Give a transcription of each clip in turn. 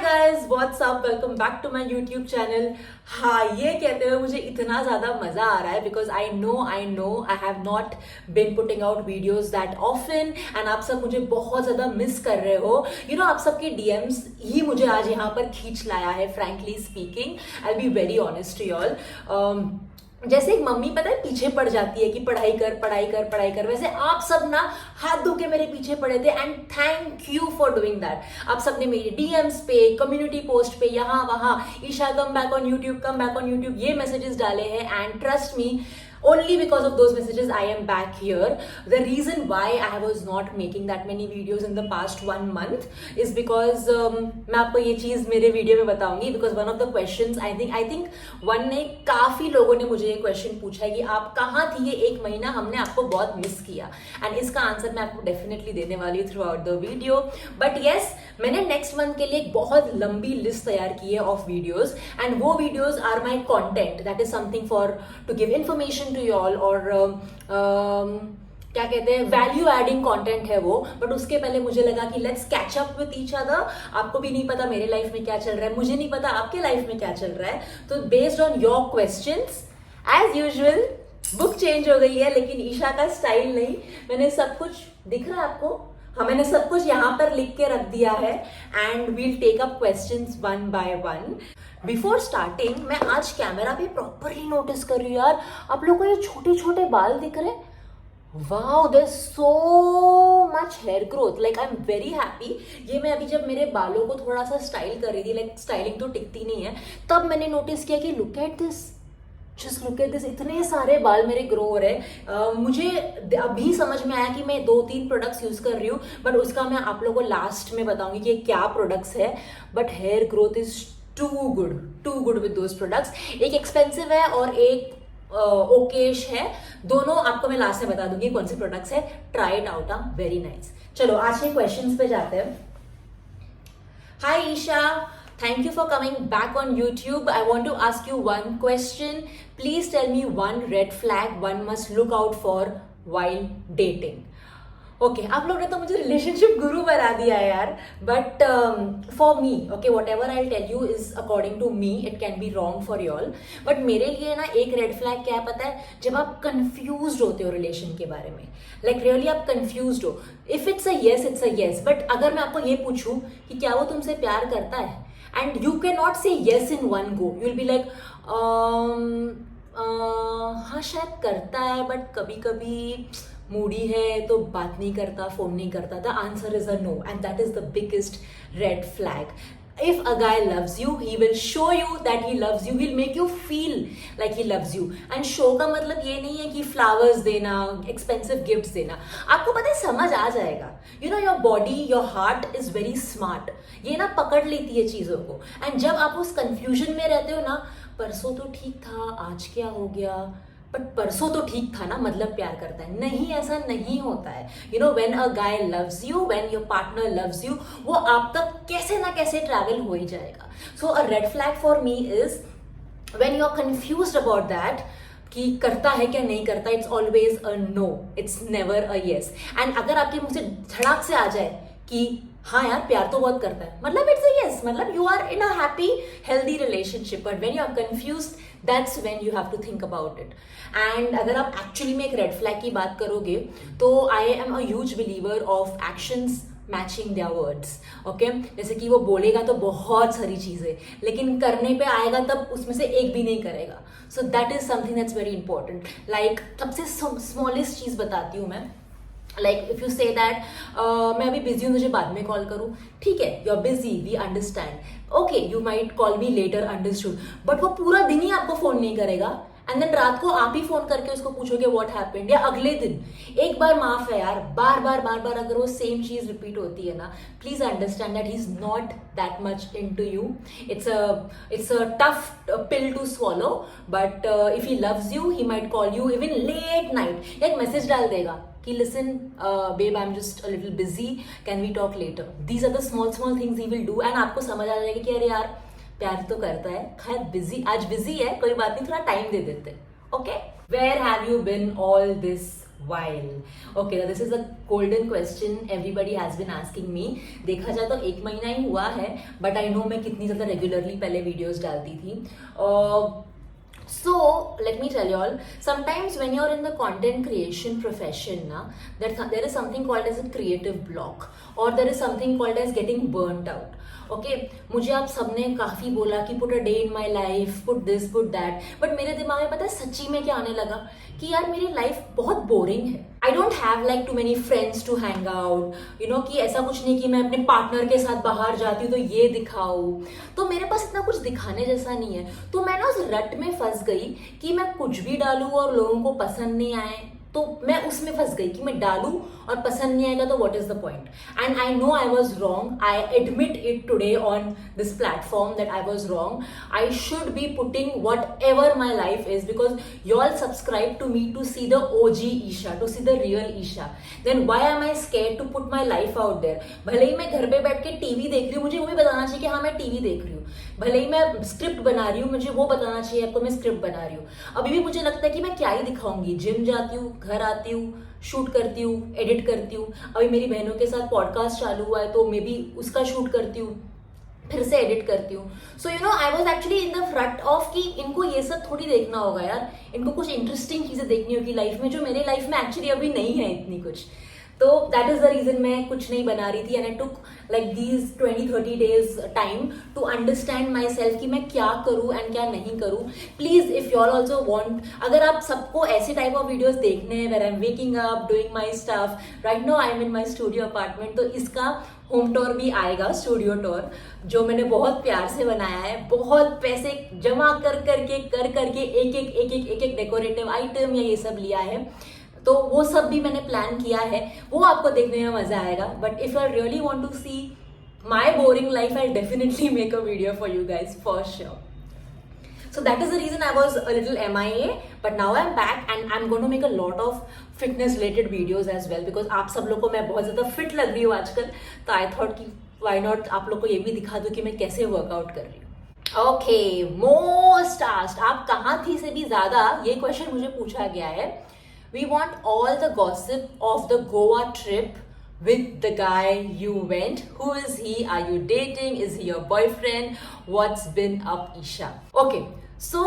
Guys, what's up, welcome back to my YouTube channel. हाँ, ये कहते हुए मुझे इतना ज्यादा मजा आ रहा है because I know I have not bin putting out videos that often and आप सब मुझे बहुत ज्यादा मिस कर रहे हो। आप सबके डीएम्स ही मुझे आज यहाँ पर खींच लाया है। Frankly speaking, I will be very honest to you all. जैसे एक मम्मी पता है पीछे पड़ जाती है कि पढ़ाई कर पढ़ाई कर पढ़ाई कर, वैसे आप सब ना हाथ धो के मेरे पीछे पड़े थे and thank you for doing that. आप सबने मेरे डीएम्स पे, कम्युनिटी पोस्ट पे, यहाँ वहाँ Isha come back on YouTube ये मैसेजेस डाले हैं and trust me, only because of those messages I am back here. The reason why I was not making that many videos in the past 1 month is because मैं आपको ये चीज मेरे video में बताऊंगी because one of the questions I think one ने काफी लोगों ने मुझे ये क्वेश्चन पूछा है कि आप कहाँ थी ये 1 महीना, हमने आपको बहुत मिस किया एंड इसका आंसर मैं आपको डेफिनेटली देने वाली हूँ throughout the video. But yes, मैंने नेक्स्ट मंथ के लिए एक बहुत लंबी लिस्ट तैयार की है ऑफ वीडियोज एंड वो videos are my content that is something for to give information to you all और क्या कहते हैं, वैल्यू एडिंग कंटेंट है वो। बट उसके पहले मुझे लगा कि let's catch up with each other. आपको भी नहीं पता मेरे लाइफ में क्या चल रहा है, मुझे नहीं पता आपके लाइफ में क्या चल रहा है। तो based on your questions as usual book change हो गई है लेकिन ईशा का स्टाइल नहीं। मैंने सब कुछ, दिख रहा है आपको, हाँ मैंने सब कुछ यहाँ पर लिख के रख दिया है and we'll take up questions one by one. Before starting मैं आज कैमरा भी प्रॉपरली नोटिस कर रही हूँ यार, आप लोगों को ये छोटे छोटे बाल दिख रहे हैं? Wow, there so much hair growth, like I am very happy. ये मैं अभी जब मेरे बालों को थोड़ा सा स्टाइल कर रही थी, लाइक स्टाइलिंग तो टिकती नहीं है, तब मैंने नोटिस किया कि look at this, just look at this, इतने सारे बाल मेरे ग्रो हो रहे हैं। मुझे अभी समझ में आया कि मैं 2-3 प्रोडक्ट्स यूज कर रही हूँ बट उसका मैं आप लोगों को लास्ट में बताऊंगी कि क्या प्रोडक्ट्स है। But hair growth is too good with those products. एक एक्सपेंसिव है और एक ओकेश है, दोनों आपको मैं लास्ट में बता दूंगी कौन से प्रोडक्ट्स है। Try it out, are very nice. चलो आज के क्वेश्चंस पे जाते हैं। Hi Isha, thank you for coming back on YouTube. I want to ask you one question. Please tell me one red flag one must look out for while dating. Okay, आप लोगों ने तो मुझे रिलेशनशिप गुरु बना दिया है यार, but for me, okay, whatever I tell you is according to me, it can be wrong for you all. But मेरे लिए ना एक रेड फ्लैग क्या है पता है, जब आप कंफ्यूज होते हो रिलेशन के बारे में, लाइक रियली आप कंफ्यूज हो। If it's a yes it's a yes, but अगर मैं आपको ये पूछूं कि क्या वो तुमसे प्यार करता है एंड यू कैन नॉट से yes in one go, you will be like हाँ शायद करता है बट कभी कभी मूडी है तो बात नहीं करता, फोन नहीं करता। The answer is a no and that is the biggest red flag. If a guy loves you, he will show you that he loves you. He'll make you feel like he loves you. And show का मतलब ये नहीं है कि flowers देना, expensive gifts देना। आपको पता है समझ आ जाएगा। Your body, your heart is very smart. ये ना पकड़ लेती है चीजों को। And जब आप उस confusion में रहते हो ना, परसों तो ठीक था, आज क्या हो गया, बट परसों तो ठीक था ना, मतलब प्यार करता है। नहीं, ऐसा नहीं होता है। When a guy loves you, when your partner loves you, वो आप तक कैसे ना कैसे ट्रैवल हो ही जाएगा। So a red flag for me is when you are confused about that कि करता है क्या नहीं करता, it's always a no, it's never a yes. And अगर आपके मुंह से धड़ाक से आ जाए कि हाँ यार प्यार तो बहुत करता है, मतलब इट्स अ येस, मतलब you are in a happy healthy relationship. But when you are confused, that's when you have to think about it. And अगर आप एक्चुअली में एक रेड फ्लैग की बात करोगे तो I am a huge believer of actions matching their words. Okay, जैसे कि वो बोलेगा तो बहुत सारी चीजें, लेकिन करने पे आएगा तब उसमें से एक भी नहीं करेगा। So that is something that's very important. Like सबसे स्मॉलेस्ट चीज बताती हूँ मैं, like if you say that मैं अभी बिजी हूँ, मुझे बाद में कॉल करूँ, ठीक है, you are busy, we understand, okay, you might call me later, understood. But वो पूरा दिन ही आपको फोन नहीं करेगा एंड देन रात को आप ही फोन करके उसको पूछोगे व्हाट हैपेंड, या अगले दिन। एक बार माफ है यार, बार बार अगर वो सेम चीज रिपीट होती है ना, please understand that he is not that much into you. It's a tough pill to swallow, but if he loves you he might call you even late night, या एक मैसेज डाल देगा कि listen babe, I am just a little busy, can we talk later. These are the small things he will do and आपको समझ आ जाएगा कि अरे यार प्यार तो करता है, खैर आज बिजी है, कोई बात नहीं, थोड़ा टाइम दे देते। Okay, where have you been all this while. Okay, this is a golden question everybody has been asking me. देखा जाए तो 1 महीना ही हुआ है, but I know मैं कितनी ज़्यादा रेगुलरली पहले वीडियोस डालती थी. So let me tell you all, sometimes when you're in the content creation profession na, there is something called as a creative block, or there is something called as getting burnt out. Okay मुझे आप सबने काफ़ी बोला कि put a day in my life, put this put that, but मेरे दिमाग में पता है सच्ची में क्या आने लगा कि यार मेरी लाइफ बहुत बोरिंग है. I don't have like too many friends to hang out, you know, कि ऐसा कुछ नहीं कि मैं अपने पार्टनर के साथ बाहर जाती हूँ तो ये दिखाऊँ, तो मेरे पास इतना कुछ दिखाने जैसा नहीं है. तो मैं ना उस रट में फंस गई कि मैं कुछ भी डालूँ और लोगों को पसंद नहीं आए, तो मैं उसमें फंस गई कि मैं डालूं और पसंद नहीं आएगा तो what is the point. And I know I was wrong. I admit it today on this platform that I was wrong. I should be putting whatever my life is, because you all subscribe to me to see the OG Isha, to see the real Isha. Then why am I scared to put my life out there. भले ही मैं घर पे बैठ के TV देख रही हूँ, मुझे वो भी बताना चाहिए कि हाँ मैं टीवी देख रही हूँ. भले ही मैं स्क्रिप्ट बना रही हूँ, मुझे वो बताना चाहिए आपको मैं स्क्रिप्ट बना रही हूँ. अभी भी मुझे लगता है कि मैं क्या ही दिखाऊंगी. जिम जाती हूँ, घर आती हूँ, शूट करती हूँ, एडिट करती हूँ. अभी मेरी बहनों के साथ पॉडकास्ट चालू हुआ है तो मे बी उसका शूट करती हूँ, फिर से एडिट करती हूँ. So you know I was actually in the front of कि इनको ये सब थोड़ी देखना होगा यार, इनको कुछ इंटरेस्टिंग चीजें देखनी होगी लाइफ में, जो मेरे लाइफ में एक्चुअली अभी नहीं है इतनी कुछ. तो दैट इज द रीजन मैं कुछ नहीं बना रही थी. And I took like these 20-30 days time to understand myself कि मैं क्या करूँ एंड क्या नहीं करूँ. Please if you all also want, अगर आप सबको ऐसे टाइप ऑफ वीडियोज देखने हैं where I am waking up doing my stuff, right now I am in my studio apartment, तो इसका होम टूर भी आएगा, स्टूडियो टूर, जो मैंने बहुत प्यार से बनाया है. बहुत पैसे जमा कर करके एक डेकोरेटिव आइटम या ये सब लिया है, तो वो सब भी मैंने प्लान किया है, वो आपको देखने में मजा आएगा. But if you really want to see my boring life, I definitely make a video for you guys for sure. So that is the reason I was a little MIA, but now I'm back and I'm going to make a lot of fitness related videos as well, because आप सब लोग को मैं बहुत ज़्यादा fit लग रही हूँ आजकल, तो I thought कि why not आप लोग को ये भी दिखा दूँ कि मैं कैसे वर्कआउट कर रही हूँ. ओके, मोस्ट आस्क्ड, आप कहाँ थी से भी ज़्यादा ये क्वेश्चन मुझे पूछा गया है. We want all the gossip of the Goa trip with the guy you went. Who is he? Are you dating? Is he your boyfriend? What's been up, Isha? Okay, so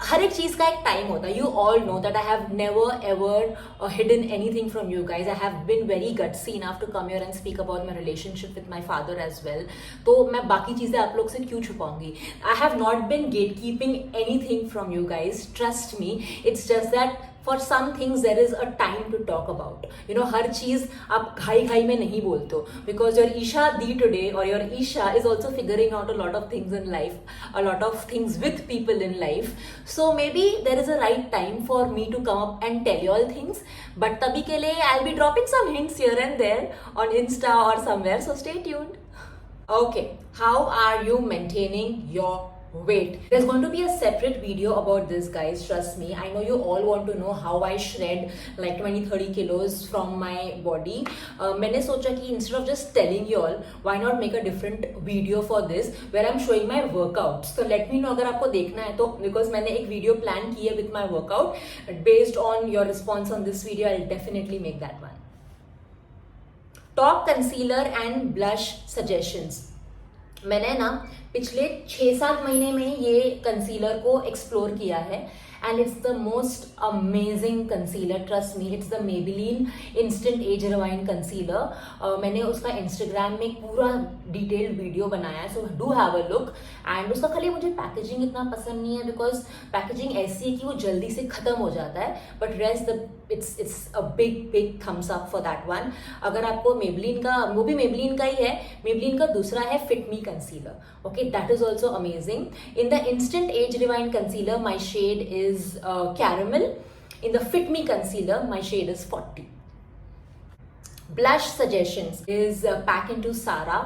हर एक चीज का एक time होता है. You all know that I have never ever hidden anything from you guys. I have been very gutsy enough to come here and speak about my relationship with my father as well. तो मैं बाकी चीजें आप लोग से क्यों छुपाऊंगी. I have not been get keeping anything from you guys, trust me. It's just that for some things there is a time to talk about. You know, हर चीज आप घाई में नहीं बोलते हो, बिकॉज योर ईशा दी टुडे और your Isha is also figuring out a lot of things in life, a lot of things with people in life. So maybe there is a right time for me to come up and tell you all things, but तभी के लिए I'll be dropping some hints here and there on Insta or somewhere, so stay tuned. Okay, how are you maintaining your weight? There's going to be a separate video about this, guys, trust me. I know you all want to know how I shred like 20-30 kilos from my body. मैंने सोचा कि instead of just telling you all, why not make a different video for this where I'm showing my workouts. So let me know अगर आपको देखना है तो, because मैंने एक video plan की है with my workout. Based on your response on this video, I'll definitely make that one. Top concealer and blush suggestions. मैंने ना पिछले 6-7 महीने में ये कंसीलर को एक्सप्लोर किया है and it's the most amazing concealer, trust me. It's the Maybelline instant age rewind concealer. मैंने उसका इंस्टाग्राम में एक पूरा डिटेल्ड वीडियो बनाया है, so do have a look. And उसका खाली मुझे पैकेजिंग इतना पसंद नहीं है, बिकॉज पैकेजिंग ऐसी है कि वो जल्दी से खत्म हो जाता है, but rest the it's a big thumbs up for that one. अगर आपको मेबेलिन का, वो भी मेबेलिन का ही है, मेबेलिन का दूसरा है fit me concealer. Okay, that is also amazing. In the instant age rewind concealer my shade is caramel. In the Fit Me concealer, my shade is 40. Blush suggestions is Pack Into Sara.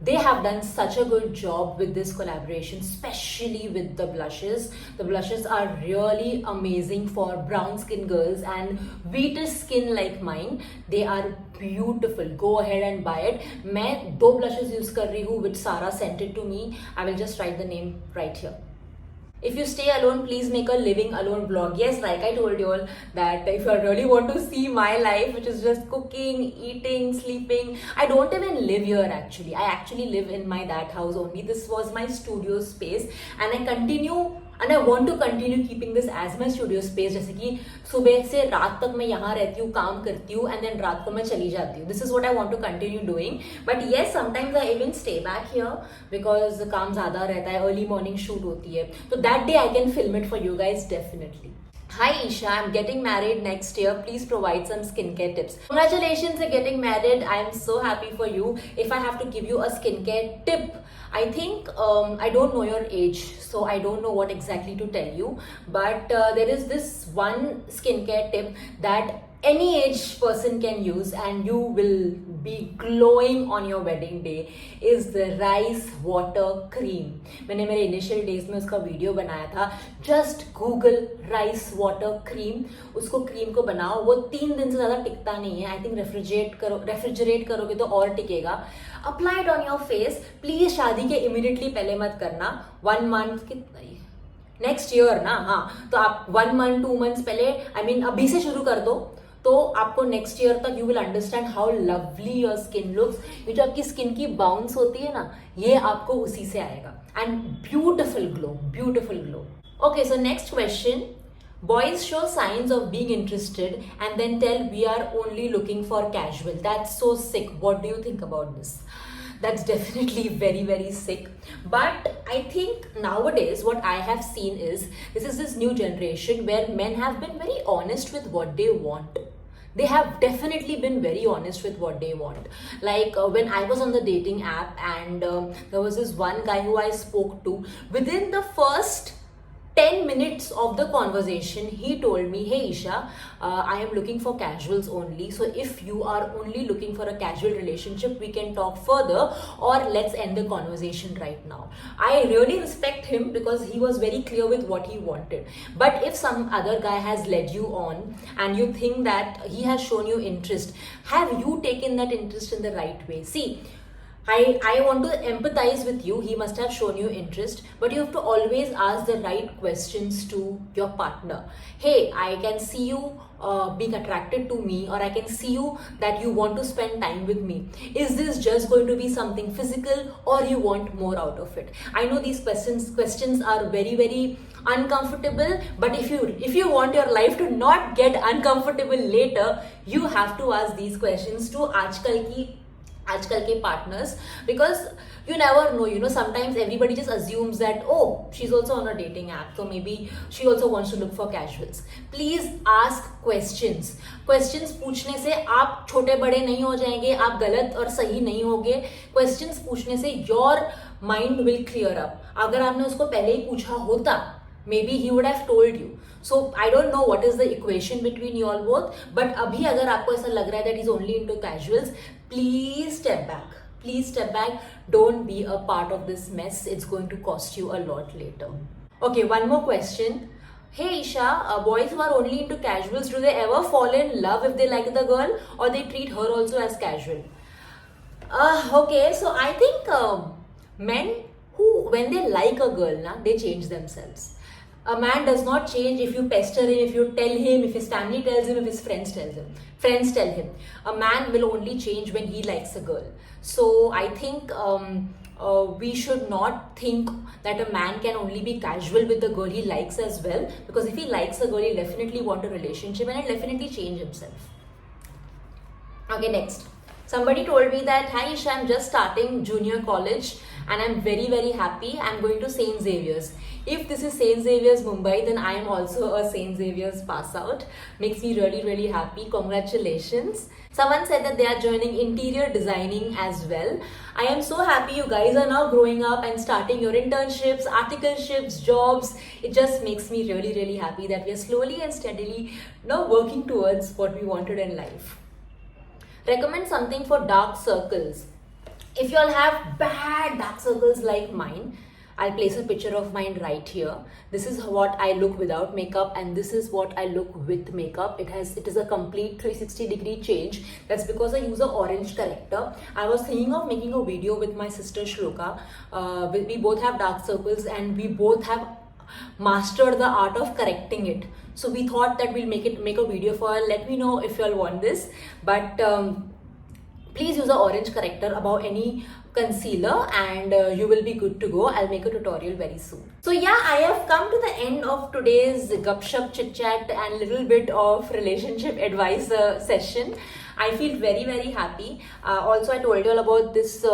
They have done such a good job with this collaboration, especially with the blushes. The blushes are really amazing for brown skin girls and wheater skin like mine. They are beautiful. Go ahead and buy it. मैं 2 blushes use कर रही हूँ which Sara sent it to me. I will just write the name right here. If you stay alone, please make a living alone vlog. Yes, like I told you all that if you really want to see my life, which is just cooking, eating, sleeping, I don't even live here actually. I actually live in my that house only. This was my studio space and I want to continue keeping this as my studio space. जैसे कि सुबह से रात तक मैं यहाँ रहती हूँ, काम करती हूँ and then रात को मैं चली जाती हूँ. This is what I want to continue doing. But yes, sometimes I even stay back here because काम ज़्यादा रहता है, early morning shoot होती है. So that day I can film it for you guys definitely. Hi Isha, I'm getting married next year. Please provide some skincare tips. Congratulations on getting married. I am so happy for you. If I have to give you a skincare tip, I think I don't know your age, so I don't know what exactly to tell you. But there is this one skincare tip that any age person can use and you will be glowing on your wedding day is the rice water cream. मैंने मेरे initial days में उसका video बनाया था. Just Google rice water cream. उसको cream को बनाओ. वो 3 दिन से ज़्यादा टिकता नहीं है. I think रेफ्रिजरेट करोगे तो और टिकेगा. Apply it on your face. Please शादी के immediately पहले मत करना. 1 month कितना ही नेक्स्ट ईयर ना. हाँ, तो आप 1 month 2 months पहले अभी से शुरू कर दो तो आपको नेक्स्ट ईयर तक you will understand how lovely your skin looks. ये जो आपकी स्किन की बाउंस होती है ना, ये आपको उसी से आएगा. And beautiful glow. Okay, so next question. Boys show signs of being interested and then tell we are only looking for casual. That's so sick. What do you think about this? That's definitely very, very sick. But I think nowadays what I have seen is this new generation where men have been very honest with what they want. They have definitely been very honest with what they want. Like when I was on the dating app and there was this one guy who I spoke to. Within the first 10 minutes of the conversation, he told me, hey Isha, I am looking for casuals only. So if you are only looking for a casual relationship, we can talk further or let's end the conversation right now. I really respect him because he was very clear with what he wanted. But if some other guy has led you on and you think that he has shown you interest, have you taken that interest in the right way? See, I want to empathize with you. He must have shown you interest, but you have to always ask the right questions to your partner. Hey, I can see you being attracted to me, or I can see you that you want to spend time with me. Is this just going to be something physical or you want more out of it? I know these questions are very, very uncomfortable, but if you want your life to not get uncomfortable later, you have to ask these questions to आजकल के partners, because you never know, sometimes everybody just assumes that, oh, she's also on a dating app, so maybe she also wants to look for casuals. Please ask questions. Questions पूछने से आप छोटे बड़े नहीं हो जाएंगे, आप गलत और सही नहीं होगे. Questions पूछने से your mind will clear up. अगर आपने उसको पहले ही पूछा होता, maybe he would have told you. So I don't know what is the equation between you all both, but अभी अगर आपको ऐसा लग रहा है that he's only into casuals, please step back. Please step back. Don't be a part of this mess. It's going to cost you a lot later. Okay, one more question. Hey Isha, boys who are only into casuals, do they ever fall in love if they like the girl, or they treat her also as casual? Okay, so I think men who, when they like a girl, they change themselves. A man does not change if you pester him, if you tell him, if his family tells him, if his friends tell him. A man will only change when he likes a girl. So I think we should not think that a man can only be casual with the girl he likes as well, because if he likes a girl, he'll definitely want a relationship and he'll definitely change himself. Okay, next. Somebody told me that, hi Isha, I'm just starting junior college and I'm very, very happy. I'm going to St. Xavier's. If this is St. Xavier's Mumbai, then I am also a St. Xavier's pass out. Makes me really, really happy. Congratulations. Someone said that they are joining interior designing as well. I am so happy you guys are now growing up and starting your internships, articleships, jobs. It just makes me really, really happy that we are slowly and steadily now working towards what we wanted in life. Recommend something for dark circles. If you all have bad dark circles like mine, I'll place a picture of mine right here. This is what I look without makeup and this is what I look with makeup. It is a complete 360-degree change. That's because I use an orange corrector. I was thinking of making a video with my sister Shloka. We both have dark circles and we both have mastered the art of correcting it. So we thought that we'll make a video for it. Let me know if you all want this, but please use a orange corrector above any concealer and you will be good to go. I'll make a tutorial very soon. So yeah, I have come to the end of today's gupshup chit chat and little bit of relationship advice session. I feel very very happy. Also, I told you all about this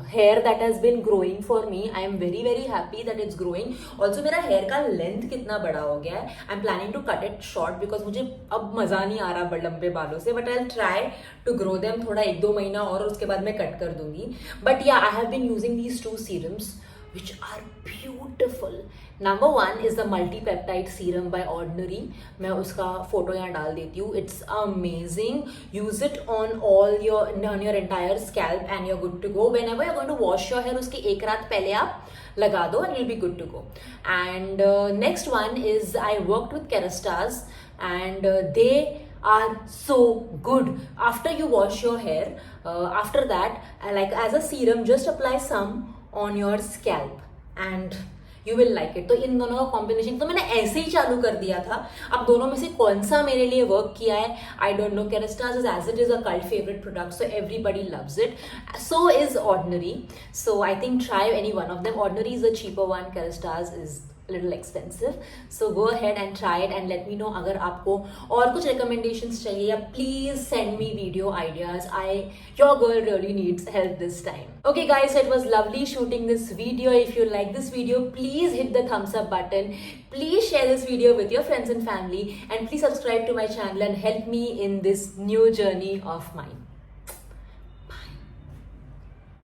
hair that has been growing for me. I am very very happy that it's growing. Also, मेरा hair का length कितना बड़ा हो गया है. I'm planning to cut it short because मुझे अब मजा नहीं आ रहा लंबे बालों से. But I'll try to grow them थोड़ा 1-2 महीना और उसके बाद मैं cut कर दूंगी. But yeah, I have been using these two serums which are beautiful. Number one is the multi-peptide serum by Ordinary. मैं उसका फोटो यहाँ डाल देती हूँ. It's amazing. Use it on your entire scalp and you're good to go. Whenever you're going to wash your hair, उसके एक रात पहले आप लगा दो and you'll be good to go. And next one is I worked with Kerastase and they are so good. After you wash your hair, after that, like as a serum, just apply some on your scalp and you will like it. तो इन दोनों का combination तो मैंने ऐसे ही चालू कर दिया था. अब दोनों में से कौन सा मेरे लिए वर्क किया है I don't know. Kerastase as it is a cult favorite product, so everybody loves it. So is Ordinary. So I think try any one of them. Ordinary is the cheaper one. Kerastase is a little expensive. So go ahead and try it and let me know अगर आपको और कुछ recommendations चाहिए या please send me video ideas. Your girl really needs help this time. Okay guys, so it was lovely shooting this video. If you like this video, please hit the thumbs up button. Please share this video with your friends and family and please subscribe to my channel and help me in this new journey of mine.